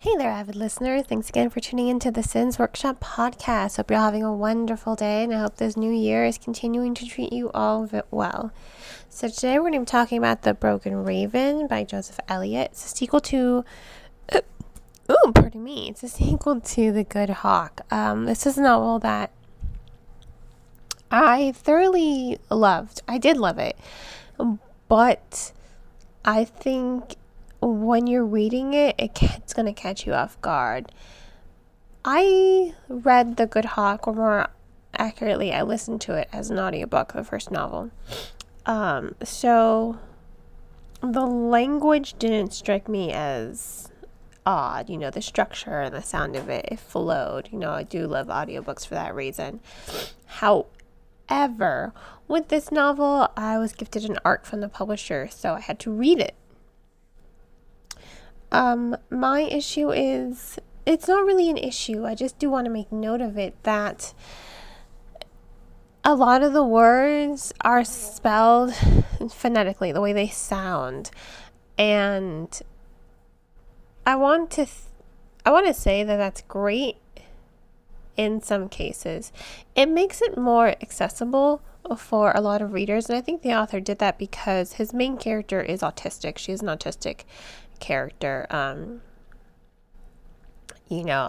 Hey there, avid listener. Thanks again for tuning into the Sins Workshop podcast. Hope you're having a wonderful day, and I hope this new year is continuing to treat you all well. So today we're going to be talking about The Broken Raven by Joseph Elliott. It's a sequel to... It's a sequel to The Good Hawk. This is a novel that I thoroughly loved. I did love it, but I think when you're reading it, it's going to catch you off guard. I read The Good Hawk, or more accurately, I listened to it as an audiobook, the first novel. So the language didn't strike me as odd. The structure and the sound of it flowed. I do love audiobooks for that reason. However, with this novel, I was gifted an ARC from the publisher, so I had to read it. My issue is, it's not really an issue. I just do want to make note of it that a lot of the words are spelled phonetically, the way they sound. And I want to say that that's great in some cases. It makes it more accessible for a lot of readers, and I think the author did that because his main character is autistic. She is an autistic character. A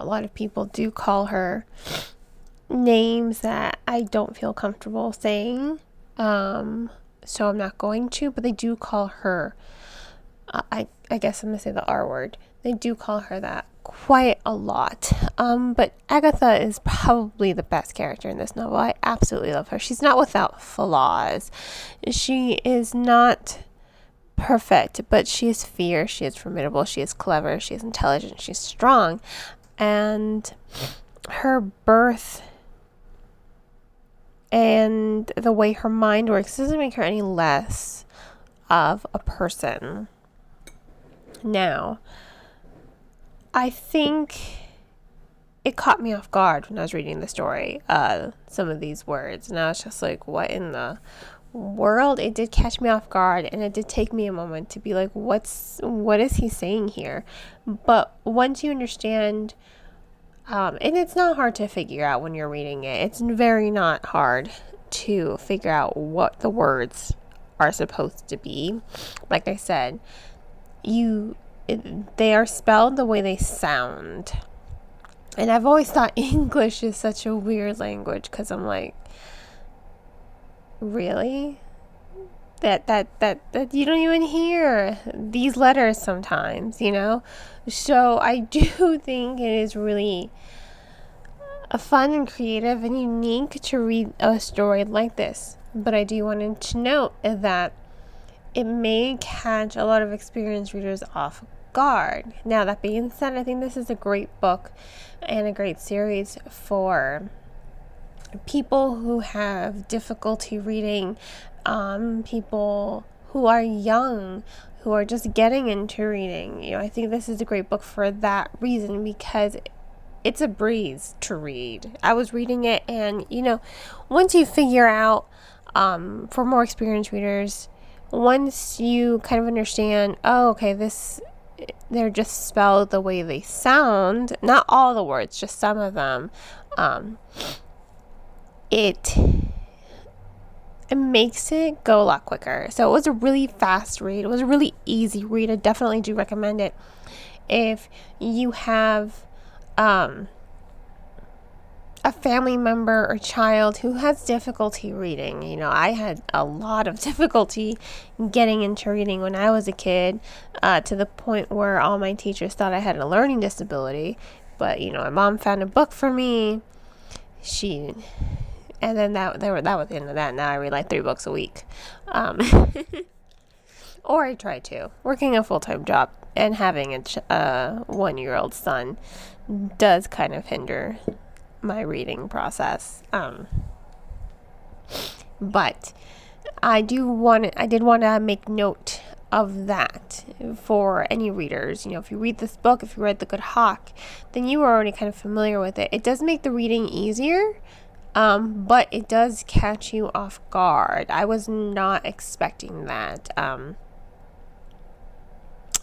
lot of people do call her names that I don't feel comfortable saying, so I'm not going to, but they do call her, I guess I'm going to say the R word. They do call her that quite a lot. But Agatha is probably the best character in this novel. I absolutely love her. She's not without flaws. She is not perfect, but she is fierce, she is formidable, she is clever, she is intelligent, she's strong. And her birth and the way her mind works doesn't make her any less of a person. Now, I think it caught me off guard when I was reading the story, some of these words, and I was just like, what in the world? It did catch me off guard, and it did take me a moment to be like, what is he saying here? But once you understand, and it's not hard to figure out when you're reading it, it's very not hard to figure out what the words are supposed to be. Like I said, they are spelled the way they sound. And I've always thought English is such a weird language, because I'm like, really? That you don't even hear these letters sometimes, So I do think it is really fun and creative and unique to read a story like this. But I do want to note that it may catch a lot of experienced readers off guard. Now, that being said, I think this is a great book and a great series for people who have difficulty reading, people who are young, who are just getting into reading. I think this is a great book for that reason, because it's a breeze to read. I was reading it, and once you figure out, for more experienced readers, once you kind of understand, they're just spelled the way they sound, not all the words, just some of them, it makes it go a lot quicker. So it was a really fast read. It was a really easy read. I definitely do recommend it if you have a family member or child who has difficulty reading. I had a lot of difficulty getting into reading when I was a kid, to the point where all my teachers thought I had a learning disability. But my mom found a book for me. And then that was the end of that. Now I read like 3 books a week. Or I try to. Working a full-time job and having a 1-year-old son does kind of hinder my reading process. But I did want to make note of that for any readers. If you read this book, if you read The Good Hawk, then you are already kind of familiar with it. It does make the reading easier, but it does catch you off guard. I was not expecting that.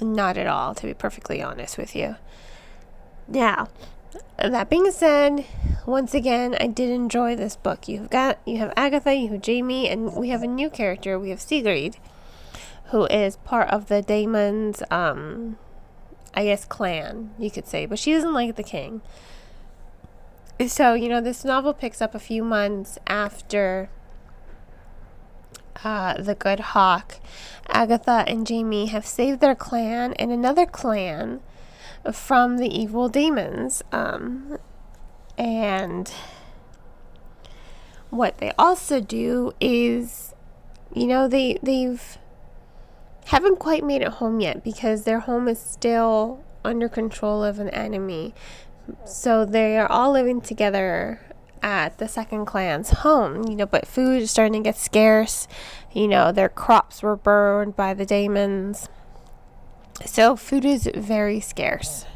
Not at all, to be perfectly honest with you. Now, that being said, once again, I did enjoy this book. You have Agatha, you have Jamie, and we have a new character. We have Sigrid, who is part of the Daemon's, I guess, clan, you could say. But she doesn't like the king. So, this novel picks up a few months after the Good Hawk. Agatha and Jamie have saved their clan and another clan from the evil demons. And what they also do is, they've haven't quite made it home yet because their home is still under control of an enemy. So they are all living together at the second clan's home, but food is starting to get scarce. Their crops were burned by the demons. So food is very scarce.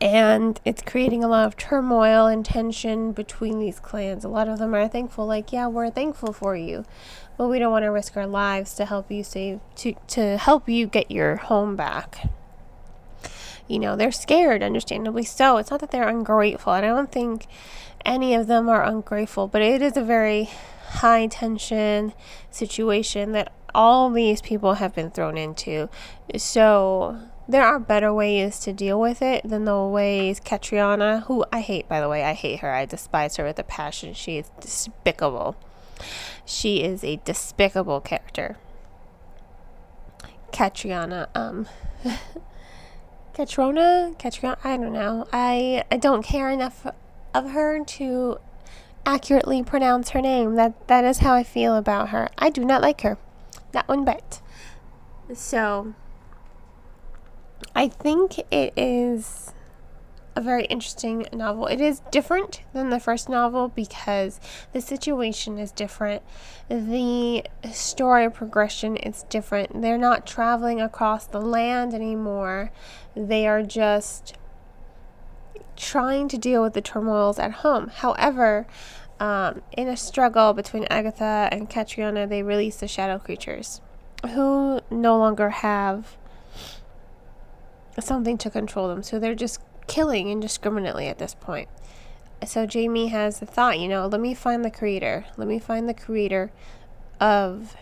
And it's creating a lot of turmoil and tension between these clans. A lot of them are thankful, like, yeah, we're thankful for you, but we don't want to risk our lives to help you to help you get your home back. They're scared, understandably so. It's not that they're ungrateful, and I don't think any of them are ungrateful, but it is a very high tension situation that all these people have been thrown into. So there are better ways to deal with it than the ways Catriona, who I hate, by the way. I hate her. I despise her with a passion. She is despicable. She is a despicable character. Catriona, Catriona, I don't know. I don't care enough of her to accurately pronounce her name. That is how I feel about her. I do not like her. Not one bit. So I think it is a very interesting novel. It is different than the first novel because the situation is different. The story progression is different. They're not traveling across the land anymore. They are just trying to deal with the turmoils at home. However, in a struggle between Agatha and Catriona, they release the shadow creatures who no longer have something to control them. So they're just killing indiscriminately at this point. So Jamie has the thought, let me find the creator. Let me find the creator of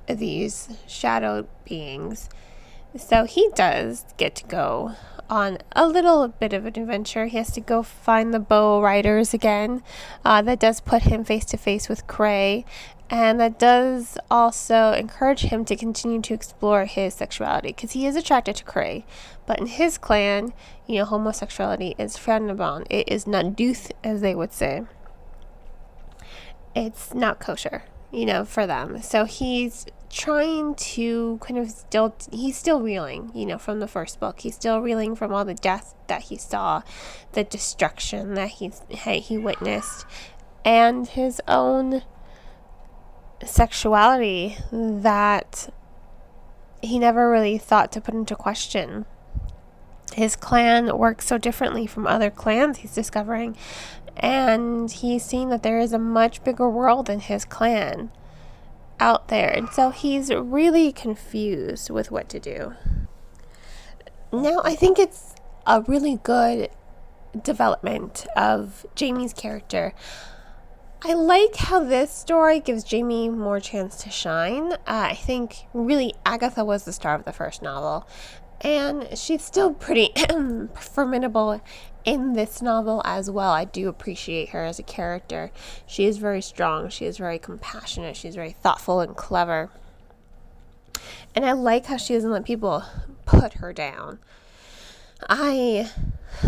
these shadow beings. So he does get to go on a little bit of an adventure. He has to go find the Bow Riders again. That does put him face to face with Cray. And that does also encourage him to continue to explore his sexuality because he is attracted to Cray. But in his clan, homosexuality is frowned upon. It is not duth, as they would say. It's not kosher, for them. So he's trying to he's still reeling, from the first book. He's still reeling from all the death that he saw, the destruction that he witnessed, and his own sexuality that he never really thought to put into question. His clan works so differently from other clans, he's discovering, and he's seeing that there is a much bigger world than his clan out there, and so he's really confused with what to do. Now, I think it's a really good development of Jamie's character. I like how this story gives Jamie more chance to shine. I think really Agatha was the star of the first novel, and she's still pretty formidable in this novel as well. I do appreciate her as a character. She is very strong. She is very compassionate. She's very thoughtful and clever. And I like how she doesn't let people put her down. I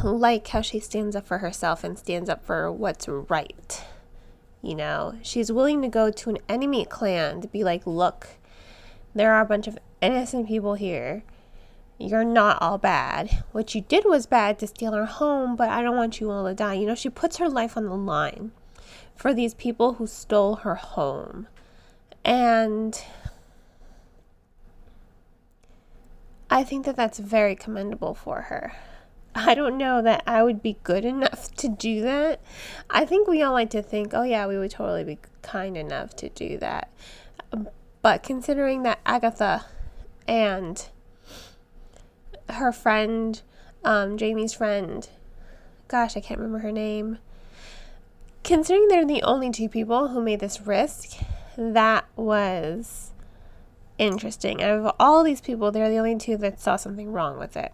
like how she stands up for herself and stands up for what's right. She's willing to go to an enemy clan to be like, look, there are a bunch of innocent people here. You're not all bad. What you did was bad to steal our home, but I don't want you all to die. She puts her life on the line for these people who stole her home. And I think that that's very commendable for her. I don't know that I would be good enough to do that. I think we all like to think, oh yeah, we would totally be kind enough to do that. But considering that Agatha and her friend, Jamie's friend, gosh, I can't remember her name. Considering they're the only two people who made this risk, that was interesting. Out of all these people, they're the only two that saw something wrong with it.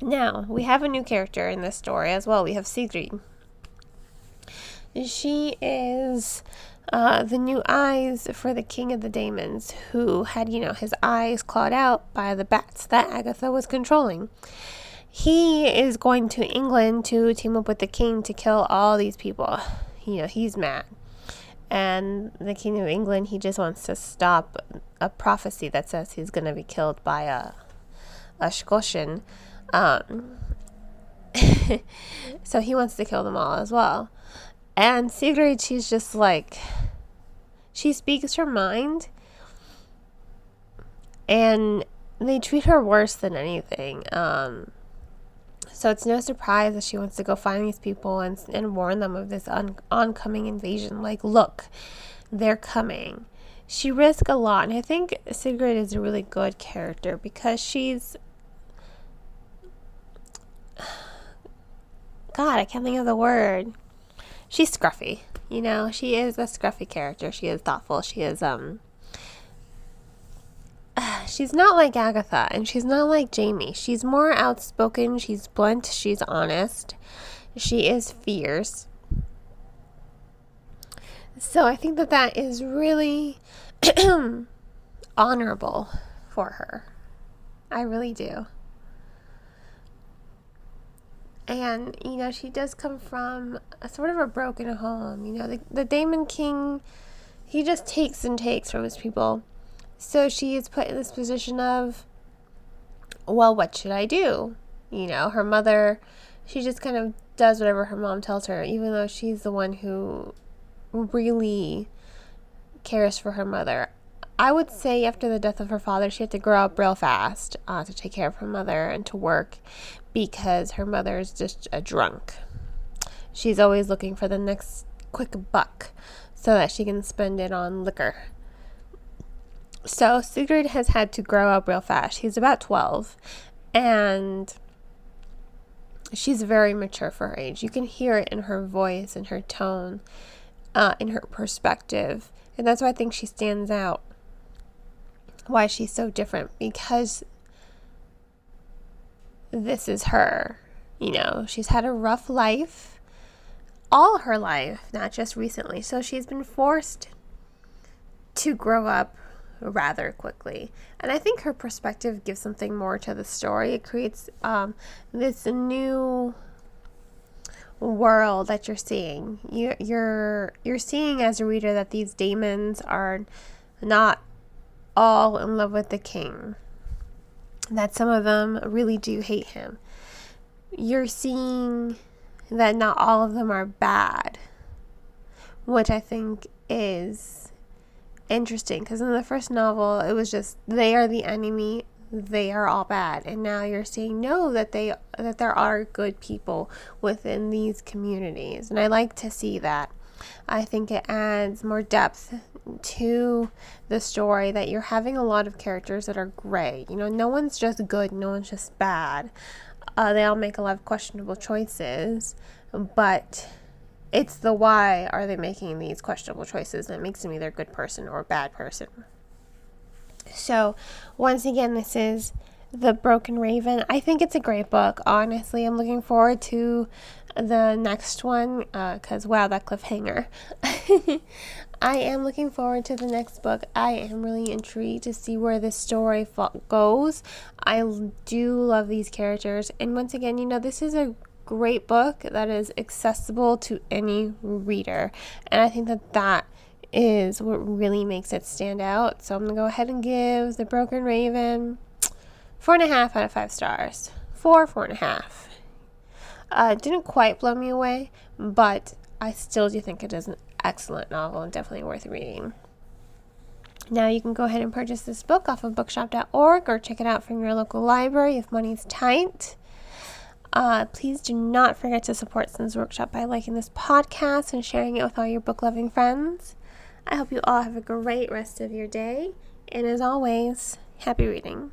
Now, we have a new character in this story as well. We have Sigrid. She is the new eyes for the king of the Daemons, who had, his eyes clawed out by the bats that Agatha was controlling. He is going to England to team up with the king to kill all these people. He's mad. And the king of England, he just wants to stop a prophecy that says he's going to be killed by a Scotian. So he wants to kill them all as well. And Sigrid, she's just like, she speaks her mind, and they treat her worse than anything. So it's no surprise that she wants to go find these people and warn them of this oncoming invasion. Like, look, they're coming. She risks a lot, and I think Sigrid is a really good character because she's, God, I can't think of the word. She's scruffy, she is a scruffy character. She is thoughtful. She is, she's not like Agatha, and she's not like Jamie. She's more outspoken. She's blunt. She's honest. She is fierce. So I think that is really honorable for her. I really do. And, she does come from a sort of a broken home. The Daemon King, he just takes and takes from his people. So she is put in this position of, well, what should I do? Her mother, she just kind of does whatever her mom tells her, even though she's the one who really cares for her mother. I would say after the death of her father, she had to grow up real fast to take care of her mother and to work, because her mother is just a drunk. She's always looking for the next quick buck so that she can spend it on liquor. So Sigrid has had to grow up real fast. She's about 12, and she's very mature for her age. You can hear it in her voice, in her tone, in her perspective, and that's why I think she stands out. Why she's so different, because this is her. She's had a rough life all her life, not just recently. So she's been forced to grow up rather quickly. And I think her perspective gives something more to the story. It creates this new world that you're seeing. You're seeing as a reader that these Daemons are not all in love with the king, that some of them really do hate him. You're seeing that not all of them are bad, which I think is interesting, because in the first novel it was just they are the enemy, they are all bad, and now you're seeing that there are good people within these communities, and I like to see that. I think it adds more depth to the story, that you're having a lot of characters that are gray. No one's just good, no one's just bad. They all make a lot of questionable choices, but it's the why are they making these questionable choices that makes them either a good person or a bad person. So once again, this is The Broken Raven. I think it's a great book. Honestly, I'm looking forward to the next one, because wow, that cliffhanger. I am looking forward to the next book. I am really intrigued to see where this story goes. I do love these characters, and once again, this is a great book that is accessible to any reader, and I think that is what really makes it stand out. So I'm gonna go ahead and give The Broken Raven 4.5 out of 5 stars. 4.5. Didn't quite blow me away, but I still do think it is an excellent novel and definitely worth reading. Now you can go ahead and purchase this book off of bookshop.org or check it out from your local library if money's tight. Please do not forget to support Sins Workshop by liking this podcast and sharing it with all your book-loving friends. I hope you all have a great rest of your day. And as always, happy reading.